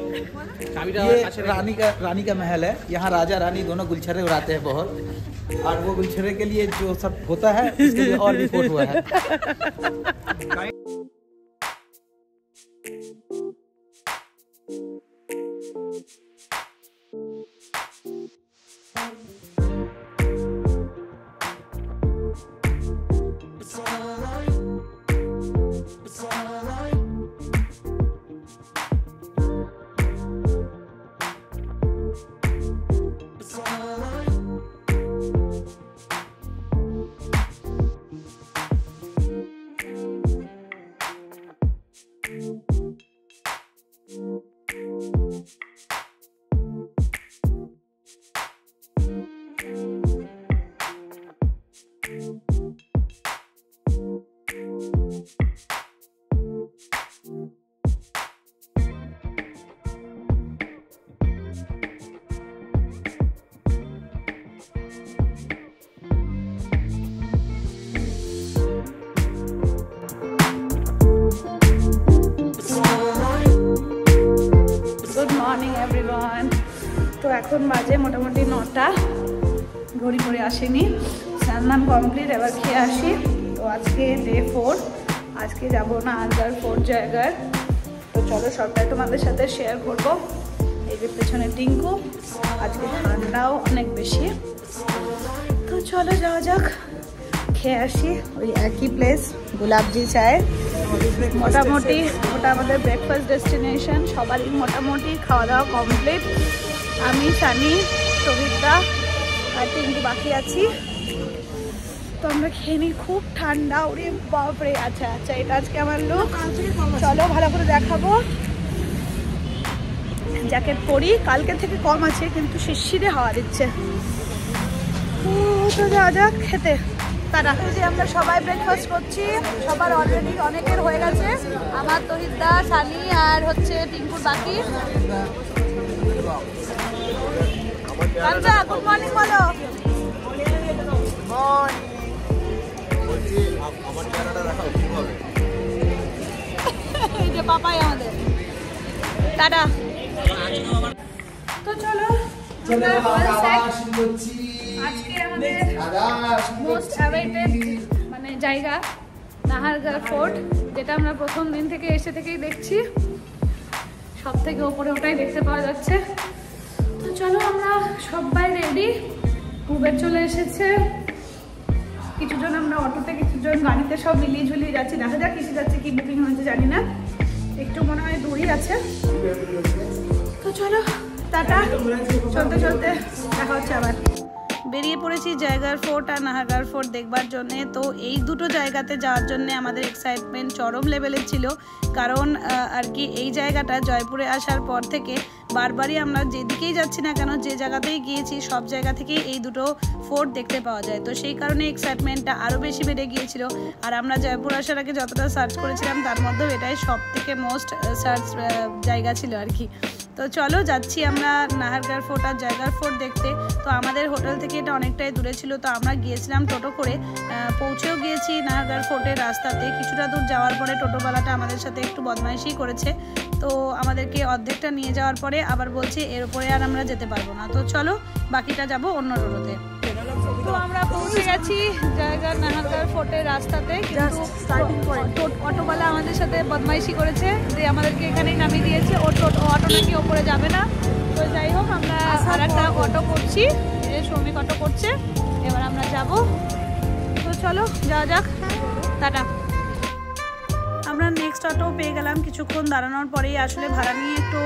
ये रानी का महल है। यहाँ राजा रानी दोनों गुलछरे उड़ाते हैं बहुत, और वो गुलछरे के लिए जो सब होता है इसके लिए और भी कोट हुआ है। তো এখন বাজে মোটামুটি 9টা, ঘড়ি পরে আসেনি, স্নান কমপ্লিট, এবার খেয়ে আসি। তো আজকে ডে 4, আজকে যাব না আলগার ফোর্ট জায়গার। তো চলো সবটাই তোমাদের সাথে শেয়ার করবো। এই যে পেছনে টিঙ্কু, আজকে ঠান্ডাও অনেক বেশি। তো চলো যাওয়া যাক, খেয়ে আসি। ওই একই প্লেস, গোলাপজি চায়। মোটামুটি ওটা আমাদের ব্রেকফাস্ট ডেস্টিনেশন, সবারই মোটামুটি খাওয়া দাওয়া কমপ্লিট। আমি সানি, সবিতা আর টিঙ্কু বাকি আছি। তো আমরা খেয়ে নিই, খুব ঠান্ডা, ওরে বাপরে। আচ্ছা আচ্ছা, এটা আজকে আমার লুক, চলো ভালো করে দেখাবো। জ্যাকেট পরি, কালকে থেকে কম আছে কিন্তু শিরশিরে হাওয়া দিচ্ছে। তো যাওয়া যাক খেতে। তারা যে আমরা সবাই ব্রেকফাস্ট করছি, সবার অলরেডি অনেকের হয়ে গেছে। আমার তহিদা, সানি আর হচ্ছে টিঙ্কুর বাকি। গুড মর্নিং বলো। এই যে পাপাই আমাদের, টাটা। তো চলো আজকে আমাদের মোস্ট অ্যাওয়েটেড মানে জায়গা নাহারগড় ফোর্ট, যেটা আমরা প্রথম দিন থেকে এসে থেকেই দেখছি। সব থেকে ওপরে ওটাই দেখতে পাওয়া যাচ্ছে। তো চলো আমরা সবাই রেডি, উবের চলে এসেছে। কিছুজন আমরা অটোতে, কিছুজন গাড়িতে, সব মিলিয়ে ঝুলিয়ে যাচ্ছি। দেখা যাক কিসে যাচ্ছে, কি বুকিং হয়েছে জানি না, একটু মনে হয় দূরই আছে। তো চলো টাটা, চলতে চলতে দেখা হচ্ছে আবার। বেরিয়ে পড়েছি জায়গার ফোর্ট আর নাহারগড় ফোর্ট দেখবার জন্যে। তো এই দুটো জায়গাতে যাওয়ার জন্যে আমাদের এক্সাইটমেন্ট চরম লেভেলের ছিল, কারণ আর কি এই জায়গাটা জয়পুরে আসার পর থেকে বারবারই আমরা যেদিকেই যাচ্ছি না কেন, যে জায়গাতেই গিয়েছি সব জায়গা থেকেই এই দুটো ফোর্ট দেখতে পাওয়া যায়। তো সেই কারণে এক্সাইটমেন্টটা আরও বেশি বেড়ে গিয়েছিল। আর আমরা জয়পুর আসার আগে যতটা সার্চ করেছিলাম তার মধ্যেও এটাই সব থেকে মোস্ট সার্চ জায়গা ছিল আর কি। তো চলো যাচ্ছি আমরা নাহারগড় ফোর্ট আর জয়গড় ফোর্ট দেখতে। তো আমাদের হোটেল থেকে এটা অনেকটাই দূরে ছিল, তো আমরা গিয়েছিলাম টোটো করে, পৌঁছেও গিয়েছি নাহারগড় ফোর্টের রাস্তাতে। কিছুটা দূর যাওয়ার পরে টোটোওয়ালাটা আমাদের সাথে একটু বদমাইশি করেছে, তো আমাদেরকে অর্ধেকটা নিয়ে যাওয়ার পরে আবার বলছে এর উপরে আর আমরা যেতে পারবো না। তো চলো বাকিটা যাব অন্য টোটোতে। তো আমরা পৌঁছে গেছি জায়গার নাহারগড় ফোর্টের রাস্তাতে, কিন্তু অটোওয়ালা আমাদের সাথে বদমাইশি করেছে, যে আমাদেরকে এখানেই নামিয়ে দিয়েছে। অটো নাকি ওপরে যাবে না। তো যাই হোক, আমরা আর একটা অটো করছি, যে শ্রমিক অটো করছে, এবার আমরা যাব। তো চলো যাওয়া যাক, টাটা। আমরা নেক্সট অটো পেয়ে গেলাম। কিছুক্ষণ দাঁড়ানোর পরেই আসলে ভাড়া নিয়ে একটু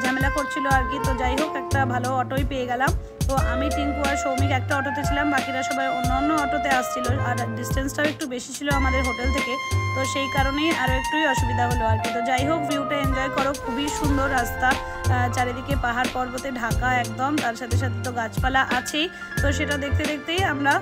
ঝামেলা করছিল আর কি। তো যাই হোক একটা ভালো অটোই পেয়ে গেলাম। তো আমি, টিঙ্কু আর সৌমিক একটা অটোতে ছিলাম, বাকিরা সবাই অন্য অন্য অটোতে আসছিল। আর ডিস্টেন্সটাও একটু বেশি ছিল আমাদের হোটেল থেকে, তো সেই কারণেই আরও একটুই অসুবিধা হলো আর কি। তো যাই হোক ভিউটা এনজয় করো, খুবই সুন্দর রাস্তা, চারিদিকে পাহাড় পর্বতে ঢাকা একদম, তার সাথে সাথে তো গাছপালা আছেই। তো সেটা দেখতে দেখতেই আমরা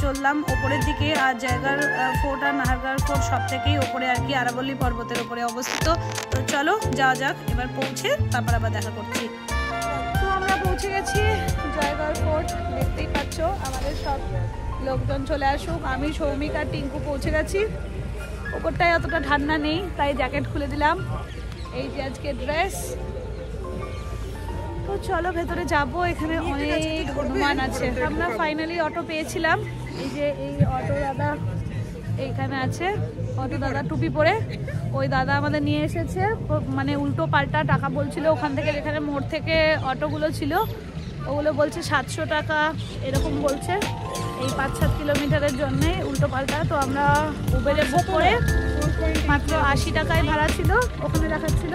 চললাম ওপরের দিকে। আর জায়গার ফোর্ট আর নাহারগড় ফোর্ট সব থেকেই ওপরে আর কি, আরাবল্লী পর্বতের ওপরে অবস্থিত। তো চলো যাওয়া যাক, এবার পৌঁছে তারপর আবার দেখা করছি। তো আমরা পৌঁছে গেছি জয়গড় ফোর্ট, দেখতেই পাচ্ছ আমাদের সব লোকজন চলে আসুক। আমি, সৌমিক আর টিঙ্কু পৌঁছে গেছি। ওপরটায় অতটা ঠান্ডা নেই, তাই জ্যাকেট খুলে দিলাম। এই যে আজকে ড্রেস, তো চলো ভেতরে যাব, এখানে অনেক হনুমান আছে। আমরা ফাইনালি অটো পেয়েছিলাম, এই যে এই অটো দাদা এইখানে আছে, অটো দাদা টুপি পরে, ওই দাদা আমাদের নিয়ে এসেছে। মানে উল্টো পাল্টা টাকা বলছিল ওখান থেকে, যেখানে মোড় থেকে অটোগুলো ছিল ওগুলো বলছে 700 টাকা এরকম বলছে, এই 5-7 কিলোমিটারের জন্যে উল্টো পাল্টা। তো আমরা উবেরে বুক করে মাত্র 80 টাকায় ভাড়া ছিল, ওখানে দেখাচ্ছিল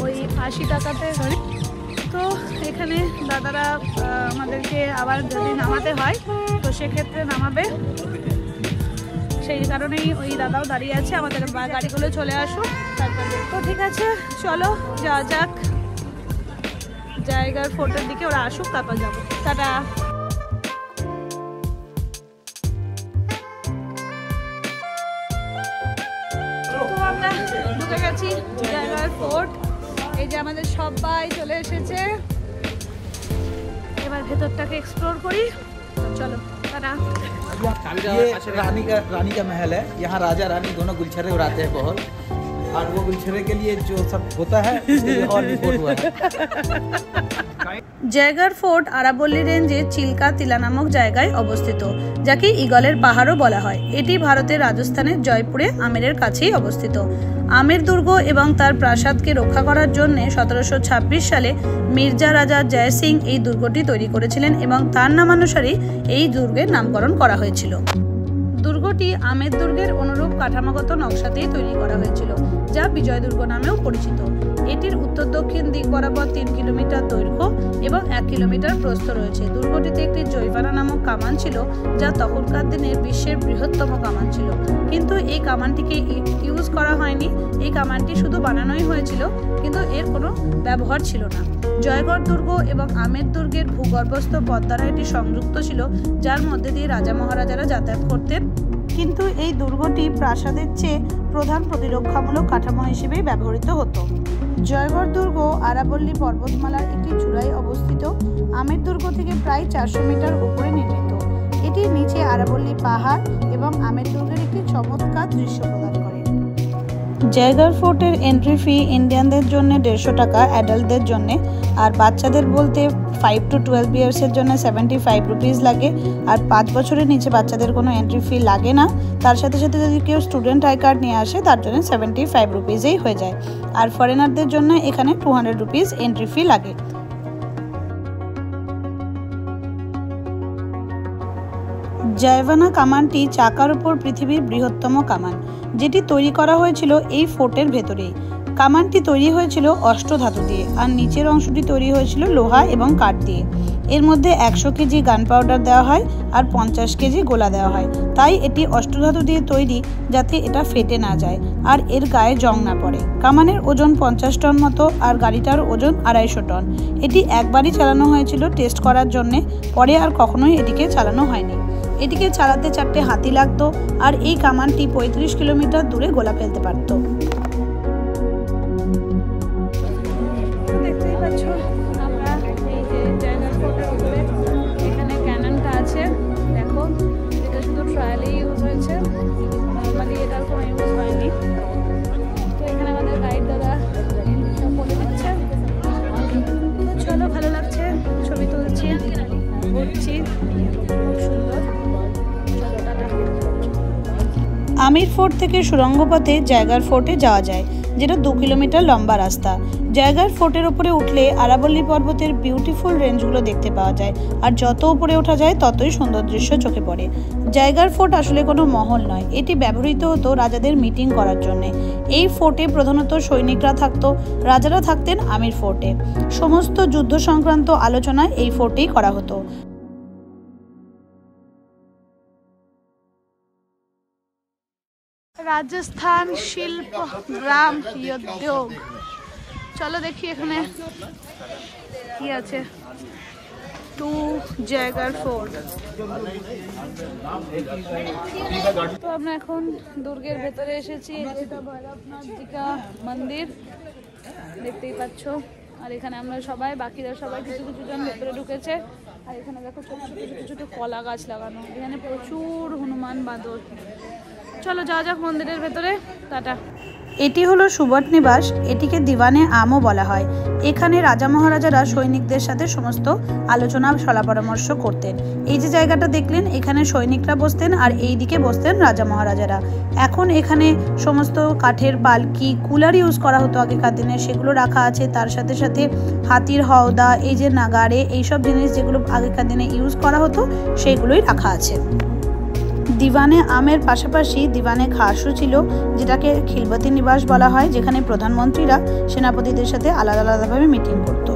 ওই 80 টাকাতে। তো এখানে দাদারা আমাদেরকে আবার যদি নামাতে হয় তো সেক্ষেত্রে নামাবে, সেই কারণেই ওই দাদাও দাঁড়িয়ে আছে, আমাদের গাড়িগুলো চলে আসুক তারপরে। তো ঠিক আছে চলো যাওয়া যাক জায়গার ফোর্টের দিকে, ওরা আসুক তারপর যাবো। টাটা। তো আমরা ঢুকে গেছি জায়গার ফোর্ট, এই যে আমাদের সবাই চলে এসেছে, এবার ভেতরটাকে এক্সপ্লোর করি। চলো টাটা। ये रानी का महल है। यहाँ राजा रानी दोनों गुलछरे उड़ाते हैं बहुत, और वो गुलछरे के लिए जो सब होता है उसके लिए और भी फोर्ट हुआ है। জায়গার ফোর্ট আরাবল্লী রেঞ্জে চিল্কা টিলা নামক জায়গায় অবস্থিত, যাকে ঈগলের পাহাড়ও বলা হয়। এটি ভারতের রাজস্থানের জয়পুরে আমেরের কাছেই অবস্থিত। আমের দুর্গ এবং তার প্রাসাদকে রক্ষা করার জন্য 1726 সালে মির্জা রাজা জয় সিং এই দুর্গটি তৈরি করেছিলেন এবং তার নামানুসারেই এই দুর্গের নামকরণ করা হয়েছিল। দুর্গটি আমের দুর্গের অনুরূপ কাঠামোগত নকশাতেই তৈরি করা হয়েছিল, যা বিজয় দুর্গ নামেও পরিচিত। এটির উত্তর দক্ষিণ দিক বরাবর 3 কিলোমিটার দৈর্ঘ্য এবং 1 কিলোমিটার প্রস্থ রয়েছে। দুর্গটিতে একটি জৈবানা নামক কামান ছিল, যা তখনকার দিনে বিশ্বের বৃহত্তম কামান ছিল, কিন্তু এই কামানটিকে ইউজ করা হয়নি। এই কামানটি শুধু বানানোই হয়েছিল, কিন্তু এর কোনো ব্যবহার ছিল না। জয়গড় দুর্গ এবং আমের দুর্গের ভূগর্ভস্থ পথ দ্বারা এটি সংযুক্ত ছিল, যার মধ্যে দিয়ে রাজা মহারাজারা যাতায়াত করতেন। কিন্তু এই দুর্গটি প্রাসাদের চেয়ে প্রধান প্রতিরক্ষামূলক কাঠামো হিসেবেই ব্যবহৃত হতো। জয়গড় দুর্গ আরাবল্লী পর্বতমালার একটি চূড়ায় অবস্থিত। আমের দুর্গ থেকে প্রায় 400 মিটার উপরে নির্মিত। এটির নিচে আরাবল্লী পাহাড় এবং আমের দুর্গের একটি চমৎকার দৃশ্য প্রদান করে। জায়গার ফোর্টের এন্ট্রি ফি ইন্ডিয়ানদের জন্য 150 টাকা, অ্যাডাল্টদের জন্য, আর বাচ্চাদের বলতে 5 to 12 ইয়ার্সের জন্য 75 রুপিস লাগে। আর 5 বছরের নিচে বাচ্চাদের কোনো এন্ট্রি ফি লাগে না। তার সাথে সাথে যদি কেউ স্টুডেন্ট আই কার্ড নিয়ে আসে তার জন্য 75 রুপিসেই হয়ে যায়। আর ফরেনারদের জন্য এখানে 200 রুপিস এন্ট্রি ফি লাগে। জয়বানা কামানটি চাকার উপর পৃথিবীর বৃহত্তম কামান, যেটি তৈরি করা হয়েছিল এই ফোর্টের ভেতরেই। কামানটি তৈরি হয়েছিল অষ্টধাতু দিয়ে, আর নিচের অংশটি তৈরি হয়েছিল লোহা এবং কাঠ দিয়ে। এর মধ্যে 100 কেজি গান পাউডার দেওয়া হয় আর 50 কেজি গোলা দেওয়া হয়। তাই এটি অষ্টধাতু দিয়ে তৈরি, যাতে এটা ফেটে না যায় আর এর গায়ে জং না পড়ে। কামানের ওজন 50 টন মতো, আর গাড়িটার ওজন 250 টন। এটি একবারই চালানো হয়েছিল টেস্ট করার জন্যে, পরে আর কখনোই এটিকে চালানো হয়নি। এটিকে চালাতে 4টে হাতি লাগতো, আর এই কামানটি 35 কিলোমিটার দূরে গোলা ফেলতে পারত। দেখতেই পাচ্ছ আমরা এই যে জায়গার ফোর্টের উপরে এখানে ক্যাননটা আছে, দেখো এটা শুধু ট্রায়ালেই ইউজ হয়েছে, নর্মালি এটার কোনো ইউজ হয়নি। তো এখানে আমাদের গাইড দাদা সব বলে দিচ্ছে। তো চলো, ভালো লাগছে, ছবি তুলছি, ঘুরছি, খুব সুন্দর। চলো টাটা। আমির ফোর্ট থেকে সুড়ঙ্গ পথে জায়গার ফোর্টে যাওয়া যায়, যেটা 2 কিলোমিটার লম্বা রাস্তা। জায়গার ফোর্টের উপরে উঠলে আরাবল্লী পর্বতের বিউটিফুল রেঞ্জগুলো দেখতে পাওয়া যায়, আর যত উপরে ওঠা যায় ততই সুন্দর দৃশ্য চোখে পড়ে। জায়গার ফোর্ট আসলে কোনো মহল নয়, এটি ব্যবহৃত হতো রাজাদের মিটিং করার জন্য। এই ফোর্টে প্রধানত সৈনিকরা থাকতো, রাজারা থাকতেন আমির ফোর্টে। সমস্ত যুদ্ধ সংক্রান্ত আলোচনা এই ফোর্টেই করা হতো। রাজস্থান শিল্প গ্রাম উদ্যোগ। চলো দেখি এখানে কি আছে। টু জায়গার ফোর্ট। তো আমরা এখন দুর্গের ভেতরে এসেছি। এটা ভৈরবনাথ জিকা মন্দির, দেখতেই পাচ্ছ। আর এখানে আমরা সবাই, বাকিরা সবাই কিছু কিছু জন ভেতরে ঢুকেছে। আর এখানে দেখো ছোট ছোট ছোট ছোট কলা গাছ লাগানো। এখানে প্রচুর হনুমান বাঁদর। চলো যাওয়া যাক মন্দিরের ভেতরে। টাটা। এটি হলো সুবট নিবাস। এটিকে দিওয়ানে আমও বলা হয়। এখানে রাজা মহারাজারা সৈনিকদের সাথে সমস্ত আলোচনা সলা পরামর্শ করতেন। এই যে জায়গাটা দেখলেন, এখানে সৈনিকরা বসতেন আর এই দিকে বসতেন রাজা মহারাজারা। এখন এখানে সমস্ত কাঠের পালকি, কুলার ইউজ করা হতো আগেকার দিনে, সেগুলো রাখা আছে। তার সাথে সাথে হাতির হওদা, এই যে নাগাড়ে, এইসব জিনিস যেগুলো আগেকার দিনে ইউজ করা হতো সেগুলোই রাখা আছে। দিওয়ানে আমের পাশাপাশি দিওয়ানে খাসও ছিল, যেটাকে খিলবতী নিবাস বলা হয়, যেখানে প্রধানমন্ত্রীরা সেনাপতিদের সাথে আলাদা আলাদাভাবে মিটিং করত।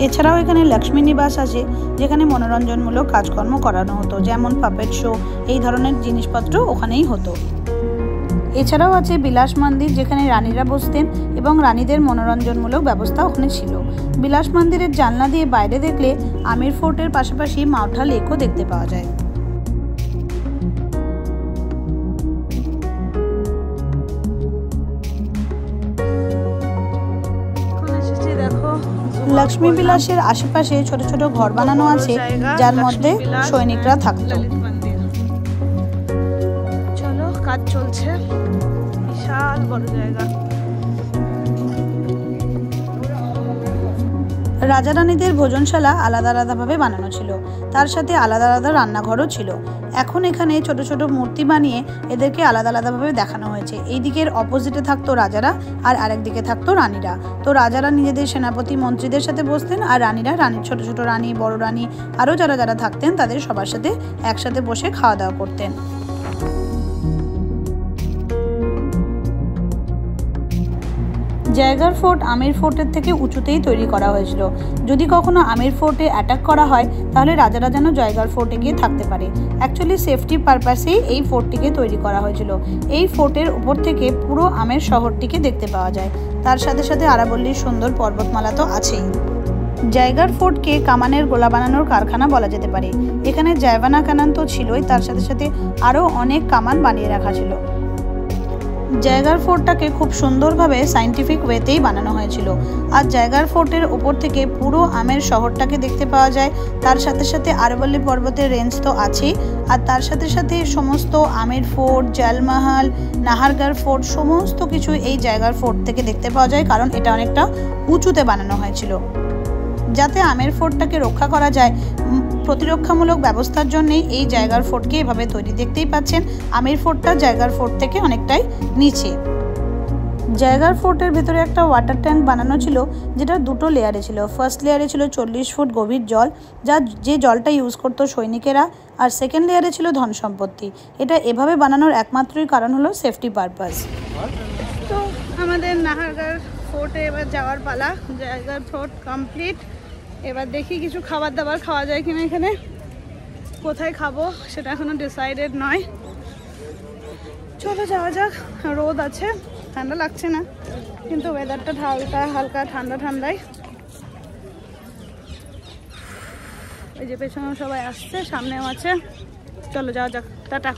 এছাড়াও এখানে লক্ষ্মী নিবাস আছে, যেখানে মনোরঞ্জনমূলক কাজকর্ম করানো হতো, যেমন পাপেট শো, এই ধরনের জিনিসপত্র ওখানেই হতো। এছাড়াও আছে বিলাস মন্দির, যেখানে রানীরা বসতেন এবং রানীদের মনোরঞ্জনমূলক ব্যবস্থা ওখানে ছিল। বিলাস মন্দিরের জানলা দিয়ে বাইরে দেখলে আমির ফোর্টের পাশাপাশি মাওঠা লেকও দেখতে পাওয়া যায়। লক্ষ্মী বিলাসের আশেপাশে ছোট ছোট ঘর বানানো আছে, যার মধ্যে সৈনিকরা থাকতো। চলো, কাজ চলছে, বিশাল বড় জায়গা। রাজা রানীদের ভোজনশালা আলাদা আলাদাভাবে বানানো ছিল, তার সাথে আলাদা আলাদা রান্নাঘরও ছিল। এখন এখানে ছোট ছোট মূর্তি বানিয়ে এদেরকে আলাদা আলাদাভাবে দেখানো হয়েছে। এই দিকের অপোজিটে থাকতো রাজারা আর আরেক দিকে থাকতো রানীরা। তো রাজারা নিজেদের সেনাপতি মন্ত্রীদের সাথে বসতেন, আর রানীরা রানীর ছোট ছোট রানী, বড় রানী, আরও যারা যারা থাকতেন তাদের সবার সাথে একসাথে বসে খাওয়া দাওয়া করতেন। জায়গার ফোর্ট আমির ফোর্টের থেকে উঁচুতেই তৈরি করা হয়েছিল। যদি কখনো আমির ফোর্টে অ্যাটাক করা হয়, তাহলে রাজারা যেন জয়গড় ফোর্টে গিয়ে থাকতে পারে। অ্যাকচুয়ালি সেফটি পারপাসেই এই ফোর্টটিকে তৈরি করা হয়েছিল। এই ফোর্টের উপর থেকে পুরো আমের শহরটিকে দেখতে পাওয়া যায়। তার সাথে সাথে আরাবল্লীর সুন্দর পর্বতমালা তো আছেই। জায়গার ফোর্টকে কামানের গোলা বানানোর কারখানা বলা যেতে পারে। এখানে জায়বানা কামান তো ছিলই, তার সাথে সাথে আরও অনেক কামান বানিয়ে রাখা ছিল। জায়গার ফোর্টটাকে খুব সুন্দরভাবে সায়েন্টিফিক ওয়েতেই বানানো হয়েছিল। আর জায়গার ফোর্টের উপর থেকে পুরো আমের শহরটাকে দেখতে পাওয়া যায়। তার সাথে সাথে আরাবল্লী পর্বতের রেঞ্জ তো আছেই, আর তার সাথে সাথে সমস্ত আমের ফোর্ট, জলমহল, নাহারগড় ফোর্ট, সমস্ত কিছু এই জায়গার ফোর্ট থেকে দেখতে পাওয়া যায়, কারণ এটা অনেকটা উঁচুতে বানানো হয়েছিল। যাতে আমের ফোর্টটাকে রক্ষা করা যায়, প্রতিরক্ষামূলক ব্যবস্থার জন্যই এই জায়গার ফোর্টকে এভাবে তৈরি। দেখতেই পাচ্ছেন আমির ফোর্টটা জায়গার ফোর্ট থেকে অনেকটাই নিচে। জায়গার ফোর্টের ভেতরে একটা ওয়াটার ট্যাঙ্ক বানানো ছিল, যেটা দুটো লেয়ারে ছিল। ফার্স্ট লেয়ারে ছিল 40 ফুট গভীর জল, যে জলটা ইউজ করতো সৈনিকেরা, আর সেকেন্ড লেয়ারে ছিল ধন সম্পত্তি। এটা এভাবে বানানোর একমাত্রই কারণ হলো সেফটি পারপাস। তো আমাদের নাহারগড় ফোর্টে এবার যাওয়ার পালা। জায়গার ফোর্ট কমপ্লিট। এবার দেখি কিছু খাবার দাবার খাওয়া যায় কিনা এখানে। কোথায় খাবো সেটা এখনো ডিসাইডেড নয়। চলো যাওয়া যাক। রোদ আছে, ঠান্ডা লাগছে না, কিন্তু ওয়েদারটা হালকা ঠান্ডা ঠান্ডাই। এই যে পেছনেও সবাই আসছে, সামনেও আছে। চলো যাওয়া যাক, টাটা।